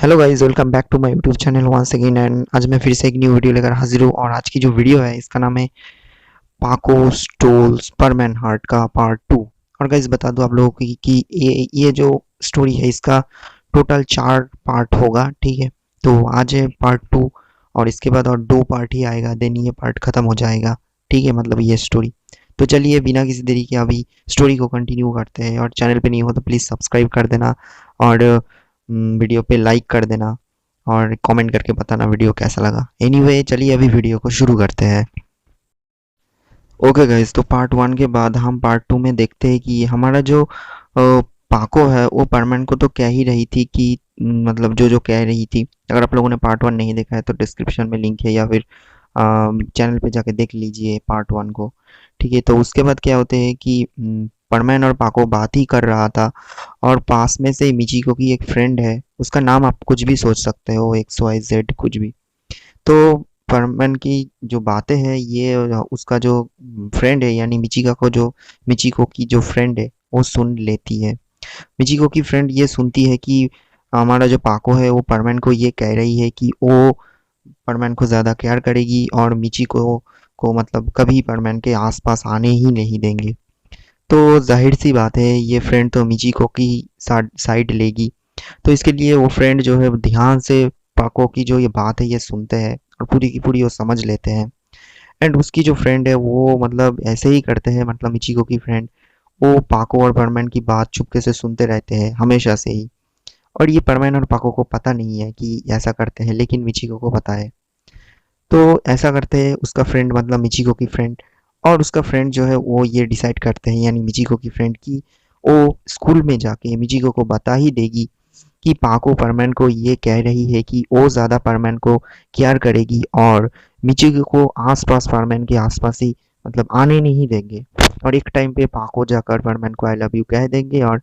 Hello guys, welcome back to my YouTube channel once again. And आज मैं फिर से एक न्यू वीडियो लेकर हाजिर हूँ। और आज की जो वीडियो है इसका नाम है पाको स्टोल्स परमैन हार्ट का पार्ट 2। और गाइस बता दूं आप लोगों को कि ये जो स्टोरी है इसका टोटल 4 पार्ट होगा, ठीक है। तो आज है पार्ट 2 और इसके बाद और 2 पार्ट ही आएगा, देन ये पार्ट खत्म हो जाएगा, ठीक है, मतलब ये स्टोरी। तो चलिए बिना किसी देरी के अभी स्टोरी को कंटिन्यू करते हैं। और चैनल पे नहीं हो तो प्लीज़ सब्सक्राइब कर देना और वीडियो पे लाइक कर देना और कमेंट करके बताना वीडियो कैसा लगा। एनीवे चलिए अभी वीडियो को शुरू करते हैं। ओके गाइस, तो पार्ट 1 के बाद हम पार्ट 2 में देखते हैं कि हमारा जो पाको है वो परमान को तो कह ही रही थी कि मतलब जो जो कह रही थी। अगर आप लोगों ने पार्ट 1 नहीं देखा है तो डिस्क्रिप्शन में लिंक है या फिर चैनल पे जाके देख लीजिए पार्ट 1 को, ठीक है। तो उसके बाद क्या होते हैं कि परमैन और पाको बात ही कर रहा था और पास में से मिचिको की एक फ्रेंड है, उसका नाम आप कुछ भी सोच सकते हो, XYZ कुछ भी। तो परमैन की जो बातें हैं ये उसका जो फ्रेंड है यानी मिचिको की जो फ्रेंड है वो सुन लेती है। मिचिको की फ्रेंड ये सुनती है कि हमारा जो पाको है वो परमैन को ये कह रही है कि वो परमैन को ज़्यादा केयर करेगी और मिचिको को मतलब कभी परमैन के आसपास आने ही नहीं देंगे। तो जाहिर सी बात है ये फ्रेंड तो मिचिको की साइड लेगी। तो इसके लिए वो फ्रेंड जो है ध्यान से पाको की जो ये बात है ये सुनते हैं और पूरी की पूरी वो समझ लेते हैं। एंड उसकी जो फ्रेंड है वो मतलब ऐसे ही करते हैं, मतलब मिचिको की फ्रेंड वो पाको और परमैन की बात चुपके से सुनते रहते हैं हमेशा से ही। और ये परमैन और पाको को पता नहीं है कि ऐसा करते हैं, लेकिन मिचिको को पता है। तो ऐसा करते हैं उसका फ्रेंड मतलब मिचिको की फ्रेंड और उसका फ्रेंड जो है वो ये डिसाइड करते हैं यानी मिचिको की फ्रेंड की वो स्कूल में जाके मिचिको को बता ही देगी कि पाको परमैन को ये कह रही है कि वो ज़्यादा परमैन को केयर करेगी और मिचिको को आसपास परमैन के आसपास ही मतलब आने नहीं देंगे। और एक टाइम पे पाको जाकर परमैन को आई लव यू कह देंगे और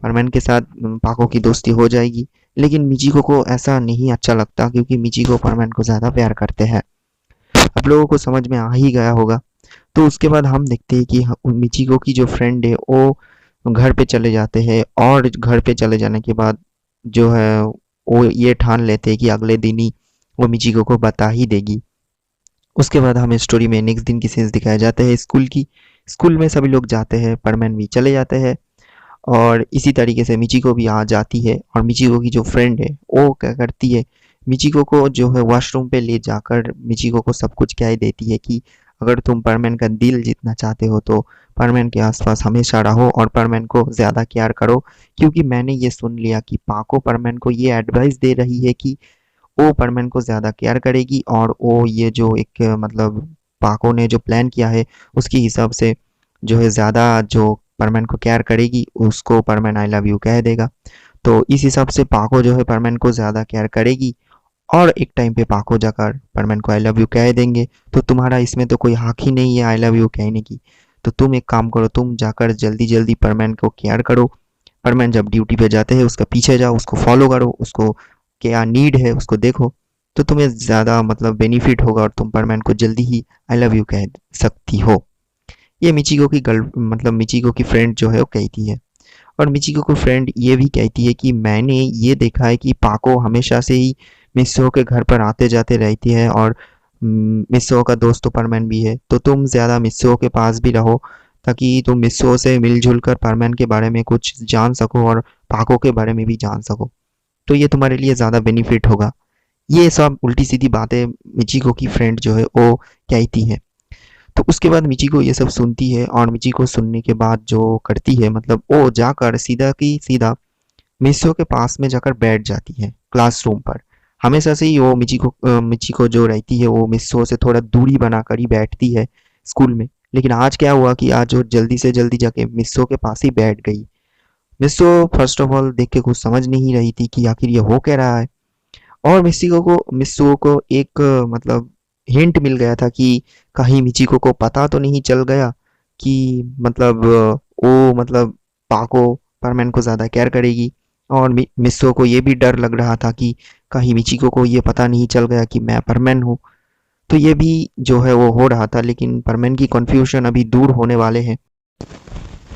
परमैन के साथ पाको की दोस्ती हो जाएगी। लेकिन मिचिको को ऐसा नहीं अच्छा लगता क्योंकि मिचिको परमैन को ज़्यादा प्यार करते हैं। आप लोगों को समझ में आ ही गया होगा। तो उसके बाद हम देखते हैं कि मिचिको की जो फ्रेंड है वो घर पे चले जाते हैं और घर पे चले जाने के बाद जो है वो ये ठान लेते हैं कि अगले दिन ही वो मिचिको को बता ही देगी। उसके बाद हमें स्टोरी में नेक्स्ट दिन की सीन्स दिखाए जाते हैं स्कूल की। स्कूल में सभी लोग जाते हैं, परमैन भी चले जाते हैं और इसी तरीके से मिचिको भी आ जाती है। और मिचिको की जो फ्रेंड है वो क्या करती है, मिचिको को जो है वॉशरूम पे ले जाकर मिचिको को सब कुछ कह देती है कि अगर तुम परमैन का दिल जीतना चाहते हो तो परमैन के आसपास हमेशा रहो और परमैन को ज़्यादा केयर करो, क्योंकि मैंने ये सुन लिया कि पाको परमैन को ये एडवाइस दे रही है कि वो परमैन को ज़्यादा केयर करेगी और वो ये जो एक मतलब पाको ने जो प्लान किया है उसके हिसाब से जो है ज़्यादा जो परमैन को केयर करेगी उसको परमैन आई लव यू कह देगा। तो इस हिसाब से पाको जो है परमैन को ज़्यादा केयर करेगी और एक टाइम पे पाको जाकर परमैन को आई लव यू कह देंगे। तो तुम्हारा इसमें तो कोई हक ही नहीं है आई लव यू कहने की। तो तुम एक काम करो, तुम जाकर जल्दी जल्दी परमैन को केयर करो। परमैन जब ड्यूटी पे जाते हैं उसका पीछे जाओ, उसको फॉलो करो, उसको क्या नीड है उसको देखो। तो तुम्हें ज़्यादा मतलब बेनिफिट होगा और तुम परमैन को जल्दी ही आई लव यू कह सकती हो। ये मिचिको की गर्ल मतलब मिचिको की फ्रेंड जो है वो कहती है। और मिचिको की फ्रेंड ये भी कहती है कि मैंने ये देखा है कि पाको हमेशा से ही मिस्सो के घर पर आते जाते रहती है और मिस्सो का दोस्त तो परमैन भी है। तो तुम ज़्यादा मिस्सो के पास भी रहो ताकि तुम मिस्सो से मिलजुल कर परमैन के बारे में कुछ जान सको और पाको के बारे में भी जान सको। तो ये तुम्हारे लिए ज़्यादा बेनिफिट होगा। ये सब उल्टी सीधी बातें मिचिको की फ्रेंड जो है वो कहती है। तो उसके बाद मिचिको ये सब सुनती है और मिचिको सुनने के बाद जो करती है मतलब वो जाकर सीधा की सीधा मिस्सो के पास में जाकर बैठ जाती है क्लासरूम पर। हमेशा से ही वो मिचिको जो रहती है वो मिस्सो से थोड़ा दूरी बनाकर ही बैठती है स्कूल में। लेकिन आज क्या हुआ कि आज वो जल्दी से जल्दी जाके मिस्सो के पास ही बैठ गई। मिस्सो फर्स्ट ऑफ ऑल देख के कुछ समझ नहीं रही थी कि आखिर ये हो क्या रहा है। और मिस्सो को एक मतलब हिंट मिल गया था कि कहीं मिचिको को पता तो नहीं चल गया कि मतलब वो मतलब पाको परमैन को ज़्यादा केयर करेगी। और मिस्सो को ये भी डर लग रहा था कि कहीं मिचिको को ये पता नहीं चल गया कि मैं परमैन हूँ। तो ये भी जो है वो हो रहा था, लेकिन परमैन की कन्फ्यूजन अभी दूर होने वाले हैं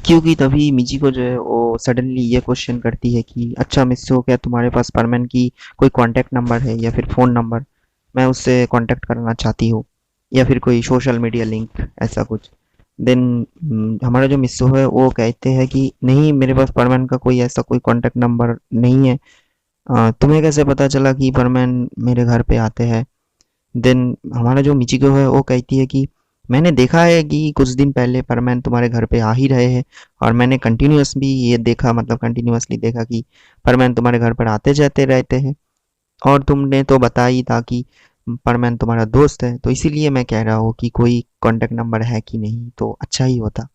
क्योंकि तभी मिचिको जो है वो सडनली ये क्वेश्चन करती है कि अच्छा मिस्सो, क्या तुम्हारे पास परमैन की कोई कांटेक्ट नंबर है या फिर फ़ोन नंबर, मैं उससे कांटेक्ट करना चाहती हूँ, या फिर कोई सोशल मीडिया लिंक ऐसा कुछ। देन हमारा जो मिस्सो है वो कहते हैं कि नहीं, मेरे पास परमैन का कोई ऐसा कोई कांटेक्ट नंबर नहीं है। तुम्हें कैसे पता चला कि परमैन मेरे घर पे आते हैं? देन हमारा जो मिचिको है वो कहती है कि मैंने देखा है कि कुछ दिन पहले परमैन तुम्हारे घर पे आ ही रहे हैं, और मैंने कंटिन्यूअस भी ये देखा, मतलब कंटिन्यूअसली देखा कि परमैन तुम्हारे घर पर आते जाते रहते हैं, और तुमने तो बताया ही था कि परमैन तुम्हारा दोस्त है, तो इसीलिए मैं कह रहा हूँ कि कोई कांटेक्ट नंबर है कि नहीं तो अच्छा ही होता।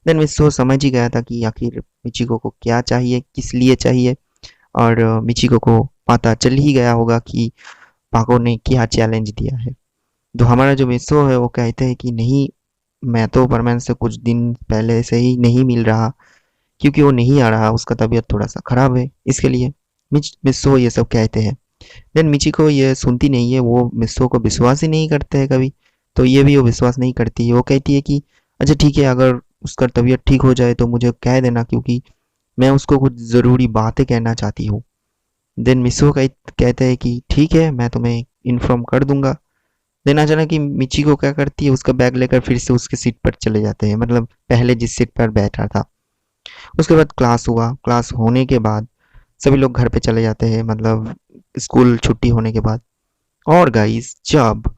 देन मित्सुको समझ ही गया था कि आखिर मिचिको को क्या चाहिए, किस लिए चाहिए, और मिचिको को पता चल ही गया होगा कि पाको ने क्या चैलेंज दिया है। तो हमारा जो मित्सो है वो कहते हैं कि नहीं, मैं तो परमैन से कुछ दिन पहले से ही नहीं मिल रहा, क्योंकि वो नहीं आ रहा, उसका तबीयत थोड़ा सा खराब है, इसके लिए मित्सो ये सब कहते हैं। देन मिचिको ये सुनती नहीं है, वो मित्सो को विश्वास ही नहीं करते हैं कभी, तो ये भी वो विश्वास नहीं करती है। वो कहती है कि अच्छा ठीक है, अगर उसका तबीयत ठीक हो जाए तो मुझे कह देना, क्योंकि मैं उसको कुछ ज़रूरी बातें कहना चाहती हूँ। देन मित्सो कहते हैं कि ठीक है, मैं तुम्हें इन्फॉर्म कर दूंगा। देन अचानक कि मिचिको क्या करती है, उसका बैग लेकर फिर से उसके सीट पर चले जाते हैं, मतलब पहले जिस सीट पर बैठा था। उसके बाद क्लास हुआ, क्लास होने के बाद सभी लोग घर पे चले जाते हैं, मतलब स्कूल छुट्टी होने के बाद। और गाइस, जब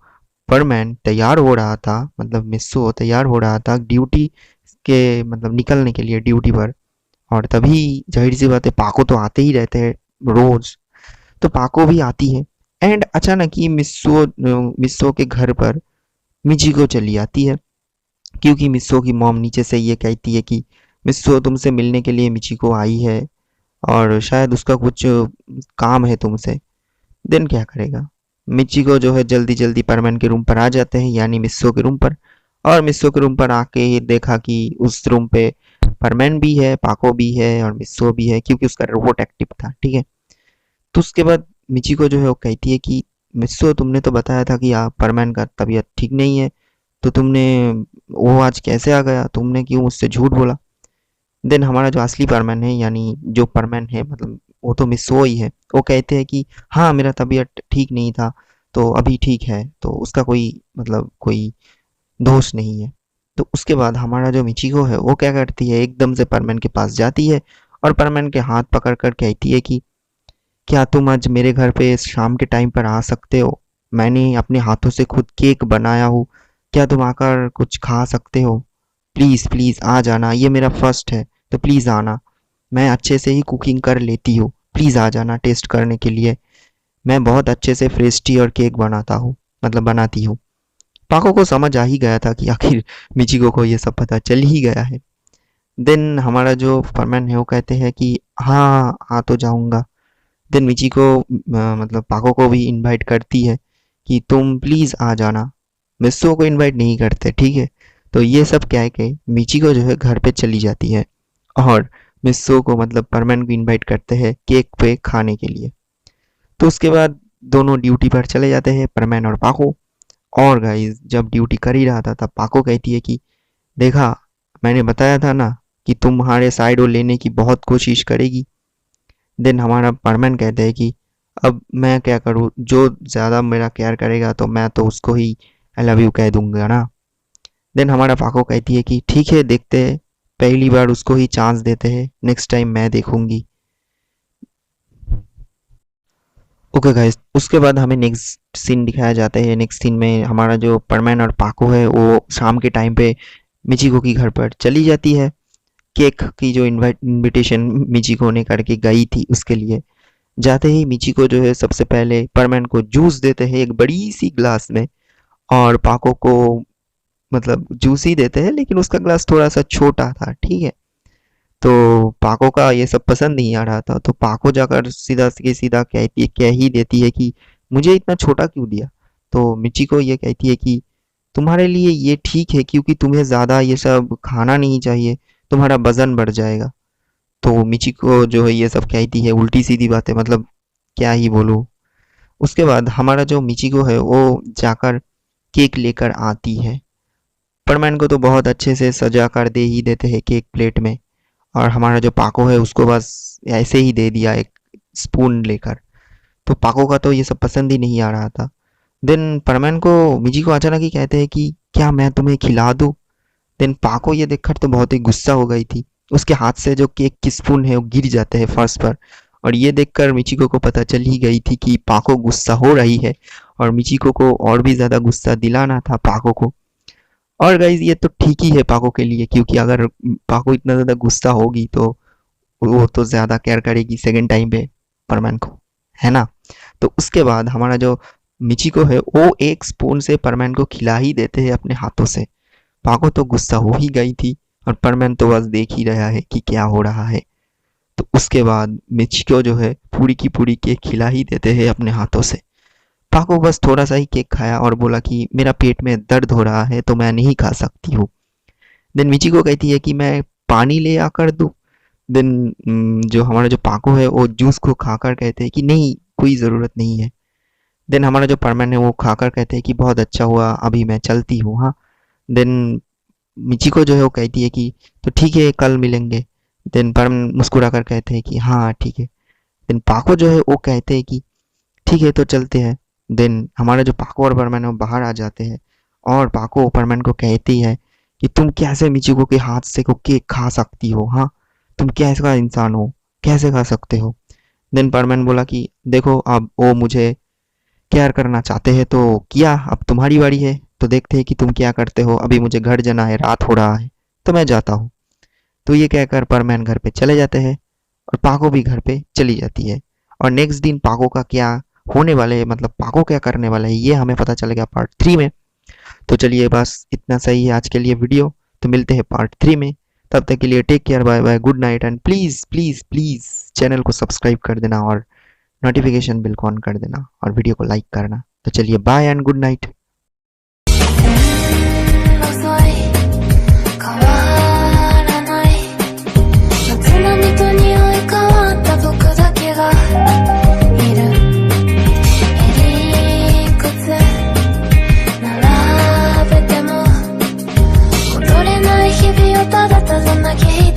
परमैन तैयार हो रहा था, मतलब मिस्सो तैयार हो रहा था ड्यूटी के, मतलब निकलने के लिए ड्यूटी पर, और तभी जाहिर सी बात है पाको तो आते ही रहते हैं रोज, तो पाको भी आती है। एंड अचानक ही मिस्सो मिस्सो के घर पर मिचिको चली आती है, क्योंकि मिस्सो की मॉम नीचे से ये कहती है कि मिस्सो तुमसे मिलने के लिए मिचिको आई है, और शायद उसका कुछ काम है तुमसे। देन क्या करेगा, मिचिको जो है जल्दी जल्दी परमैन के रूम पर आ जाते हैं, यानी मिस्सो के रूम पर। और मिस्सो के रूम पर आके ही देखा कि उस रूम पे परमैन भी है, पाको भी है, और मिस्सो भी है, क्योंकि उसका रोबोट एक्टिव था, ठीक है। तो उसके बाद मिचिको जो है वो कहती है कि मिस्सो, तुमने तो बताया था कि परमैन का तबीयत ठीक नहीं है, तो तुमने वो आज कैसे आ गया, तुमने क्यों मुझसे झूठ बोला? देन हमारा जो असली परमैन है, यानी जो परमैन है, मतलब वो तो मिस्सो ही है, वो कहते हैं कि हाँ, मेरा तबीयत ठीक नहीं था, तो अभी ठीक है, तो उसका कोई, मतलब कोई दोष नहीं है। तो उसके बाद हमारा जो मिचिको है वो क्या करती है, एकदम से परमैन के पास जाती है, और परमैन के हाथ पकड़ कर कहती है कि क्या तुम आज मेरे घर पे शाम के टाइम पर आ सकते हो? मैंने अपने हाथों से खुद केक बनाया हूँ, क्या तुम आकर कुछ खा सकते हो? प्लीज़ प्लीज़ आ जाना, ये मेरा फर्स्ट है, तो प्लीज़ आना। मैं अच्छे से ही कुकिंग कर लेती हूँ, प्लीज़ आ जाना टेस्ट करने के लिए। मैं बहुत अच्छे से फ्रेश टी और केक बनाता हूँ, मतलब बनाती हूँ। पाको को समझ आ ही गया था कि आखिर मिचिको को ये सब पता चल ही गया है। देन हमारा जो फरमान है वो कहते हैं कि हाँ, आ तो जाऊँगा। देन मिचिको मतलब पाको को भी इनवाइट करती है कि तुम प्लीज़ आ जाना। मिस्सो को इनवाइट नहीं करते, ठीक है। तो ये सब कह के मिचिको जो है घर पे चली जाती है, और मिस्सो को, मतलब परमैन को इनवाइट करते हैं केक पे खाने के लिए। तो उसके बाद दोनों ड्यूटी पर चले जाते हैं, परमैन और पाको। और गाइस, जब ड्यूटी कर ही रहा था तब पाको कहती है कि देखा, मैंने बताया था ना कि तुम्हारे साइड वो लेने की बहुत कोशिश करेगी। देन हमारा परमैन कहते हैं कि अब मैं क्या करूँ, जो ज़्यादा मेरा केयर करेगा तो मैं तो उसको ही आई लव यू कह दूंगा ना। देन हमारा पाको कहती है कि ठीक है, देखते हैं, पहली बार उसको ही चांस देते हैं, नेक्स्ट टाइम मैं देखूंगी। ओके गाइस, उसके बाद हमें नेक्स्ट सीन दिखाया जाता है। नेक्स्ट सीन में हमारा जो परमैन और पाको है वो शाम के टाइम पे मिचिको की घर पर चली जाती है, केक की जो इनविटेशन मिचिको ने करके गई थी उसके लिए। जाते ही मिचिको जो है सबसे पहले परमैन को जूस देते हैं एक बड़ी सी ग्लास में, और पाको को, मतलब जूस ही देते हैं, लेकिन उसका ग्लास थोड़ा सा छोटा था, ठीक है। तो पाको का ये सब पसंद नहीं आ रहा था, तो पाको जाकर सीधा के सीधा कहती कह ही देती है कि मुझे इतना छोटा क्यों दिया। तो मिचिको ये कहती है कि तुम्हारे लिए ये ठीक है, क्योंकि तुम्हें ज़्यादा ये सब खाना नहीं चाहिए, तुम्हारा वजन बढ़ जाएगा। तो मिचिको जो है ये सब कहती है उल्टी सीधी बातें, मतलब क्या ही बोलूँ। उसके बाद हमारा जो मिचिको है वो जाकर केक लेकर आती है, सुपरमैन को तो बहुत अच्छे से सजा कर दे ही देते हैं केक प्लेट में, और हमारा जो पाको है उसको बस ऐसे ही दे दिया एक स्पून लेकर। तो पाको का तो ये सब पसंद ही नहीं आ रहा था। देन परमैन को मिची को अचानक ही कहते हैं कि क्या मैं तुम्हें खिला दूँ। देन पाको ये देखकर तो बहुत ही गुस्सा हो गई थी। उसके हाथ से जो केक की स्पून है वो गिर जाते हैं फर्श पर, और ये देखकर मिचिको को पता चल ही गई थी कि पाको गुस्सा हो रही है, और मिचिको को और भी ज़्यादा गुस्सा दिलाना था पाको को। और गाइज ये तो ठीक ही है पाको के लिए, क्योंकि अगर पाको इतना ज़्यादा गुस्सा होगी तो वो तो ज़्यादा केयर करेगी सेकेंड टाइम पे परमैन को, है ना। तो उसके बाद हमारा जो मिचिको है वो एक स्पून से परमैन को खिला ही देते हैं अपने हाथों से। पाको तो गुस्सा हो ही गई थी, और परमैन तो बस देख ही रहा है कि क्या हो रहा है। तो उसके बाद मिचिको जो है पूरी की पूरी केक खिला ही देते हैं अपने हाथों से। पाको बस थोड़ा सा ही केक खाया और बोला कि मेरा पेट में दर्द हो रहा है तो मैं नहीं खा सकती हूँ। देन मिचिको कहती है कि मैं पानी ले आकर दूँ। देन जो हमारा जो पाको है वो जूस को खाकर कहते हैं कि नहीं, कोई ज़रूरत नहीं है। देन हमारा जो परमैन है वो खाकर कहते हैं कि बहुत अच्छा हुआ, अभी मैं चलती हूँ, हाँ। देन मिचिको जो है वो कहती है कि तो ठीक है, कल मिलेंगे। देन परमैन मुस्कुरा कर कहते हैं कि हाँ ठीक है। देन पाको जो है वो कहते हैं कि ठीक है तो चलते हैं। देन हमारा जो पाको और परमैन है वो बाहर आ जाते हैं, और पाको परमैन को कहती है कि तुम कैसे मिचिको के हाथ से को केक खा सकती हो, हाँ, तुम कैसा इंसान हो, कैसे खा सकते हो। देन परमैन बोला कि देखो अब वो मुझे केयर करना चाहते हैं तो किया, अब तुम्हारी बारी है, तो देखते हैं कि तुम क्या करते हो। अभी मुझे घर जाना है, रात हो रहा है, तो मैं जाता हूँ। तो ये कहकर परमैन घर पे चले जाते हैं, और पाको भी घर पे चली जाती है। और नेक्स्ट दिन पाको का क्या होने वाले है, मतलब पाको क्या करने वाला है, ये हमें पता चलेगा पार्ट 3 में। तो चलिए बस इतना सही है आज के लिए वीडियो, तो मिलते हैं पार्ट 3 में। तब तक के लिए take care, bye bye, good night, and please please please channel को सब्सक्राइब कर देना और नोटिफिकेशन बिल को ऑन कर देना और वीडियो को लाइक करना। तो चलिए बाय एंड गुड नाइट।ただただ嘆い